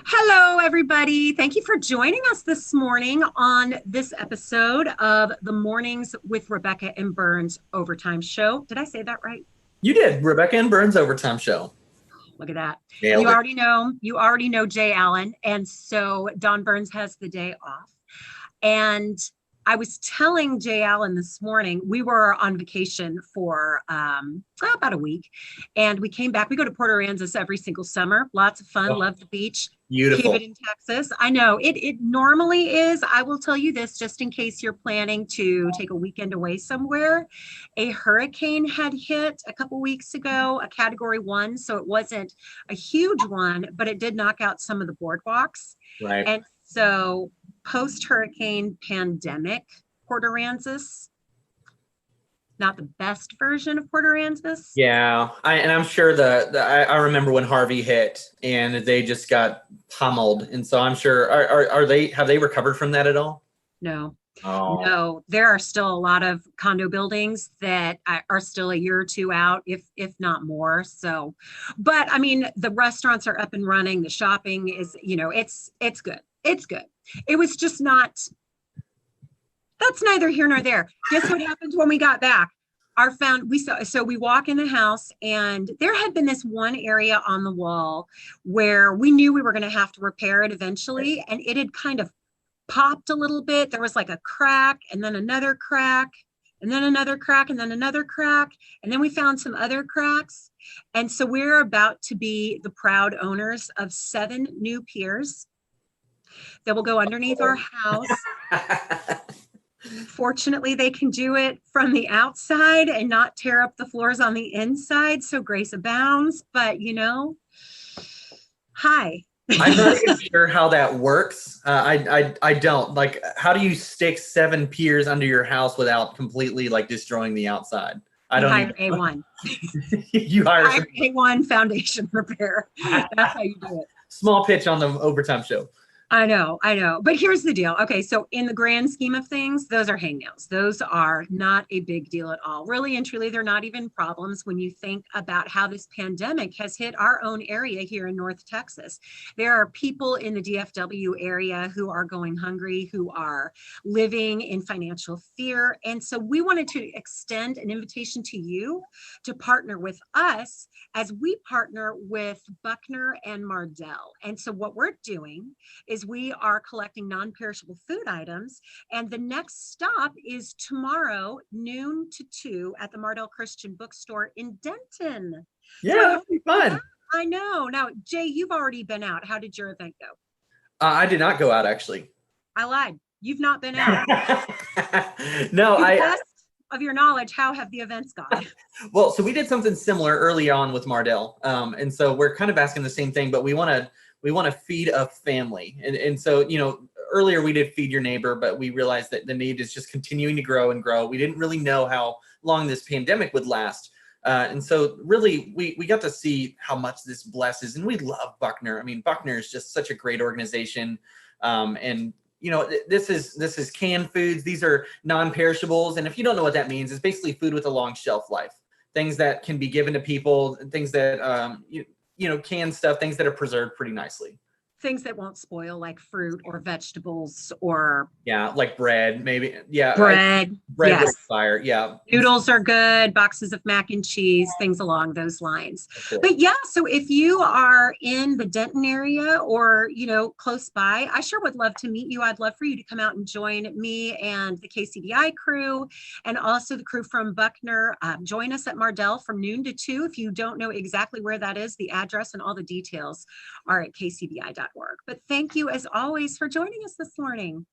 Hello, everybody. Thank you for joining us this morning on this episode of the Mornings with Rebecca and Burns Overtime Show. Did I say that right? You did. Rebecca and Burns Overtime Show. Look at that. Nailed it. You already know Jay Allen. And so Don Burns has the day off. And I was telling Jay Allen this morning, we were on vacation for about a week, and we came back. We go to Port Aransas every single summer. Lots of fun. Oh, Love the beach. Keep beautiful. it in Texas. I know it normally is. I will tell you this, just in case you're planning to take a weekend away somewhere. A hurricane had hit a couple weeks ago, a category 1. So it wasn't a huge one, but it did knock out some of the boardwalks. Right. And so post-hurricane pandemic Port Aransas, not the best version of Port Aransas. Yeah. I'm sure I remember when Harvey hit and they just got pummeled. And so I'm sure have they recovered from that at all? No. Oh. No, there are still a lot of condo buildings that are still a year or two out, if not more. So, but I mean, the restaurants are up and running. The shopping is, it's good. It's good. It was just not. That's neither here nor there. Guess what happened when we got back? We walk in the house, and there had been this one area on the wall where we knew we were going to have to repair it eventually, and it had kind of popped a little bit. There was like a crack, and then another crack, and then another crack, and then another crack. And then we found some other cracks. And so we're about to be the proud owners of 7 new piers that will go underneath our house. Fortunately, they can do it from the outside and not tear up the floors on the inside. So grace abounds. But, hi. I'm not even sure how that works. I don't. Like, how do you stick 7 piers under your house without completely like destroying the outside? I don't hire A1. You hire A1 foundation repair. That's how you do it. Small pitch on the overtime show. I know. But here's the deal. Okay, so in the grand scheme of things, those are hangnails. Those are not a big deal at all. Really and truly, they're not even problems when you think about how this pandemic has hit our own area here in North Texas. There are people in the DFW area who are going hungry, who are living in financial fear. And so we wanted to extend an invitation to you to partner with us as we partner with Buckner and Mardell. And so what we're doing is we are collecting non-perishable food items, and the next stop is tomorrow noon to 2 at the Mardell Christian Bookstore in Denton. Yeah, So that'd be fun. I know. Now, Jay, you've already been out. How did your event go? I did not go out, actually. I lied. You've not been out. No, To the best of your knowledge, how have the events gone? Well, so we did something similar early on with Mardell, and so we're kind of asking the same thing, but we want to feed a family, and so earlier we did feed your neighbor, but we realized that the need is just continuing to grow and grow. We didn't really know how long this pandemic would last, and so really we got to see how much this blesses, and we love Buckner. I mean, Buckner is just such a great organization, and this is canned foods. These are non-perishables, and if you don't know what that means, it's basically food with a long shelf life. Things that can be given to people, things that canned stuff, things that are preserved pretty nicely. Things that won't spoil, like fruit or vegetables or like bread, maybe. Yeah, bread. Bread Yes. with fire. Yeah, Noodles are good, boxes of mac and cheese, things along those lines. cool. But yeah, so if you are in the Denton area or, close by, I sure would love to meet you. I'd love for you to come out and join me and the KCBI crew, and also the crew from Buckner. Join us at Mardell from noon to 2. If you don't know exactly where that is, the address and all the details are at kcbi.org. But thank you, as always, for joining us this morning.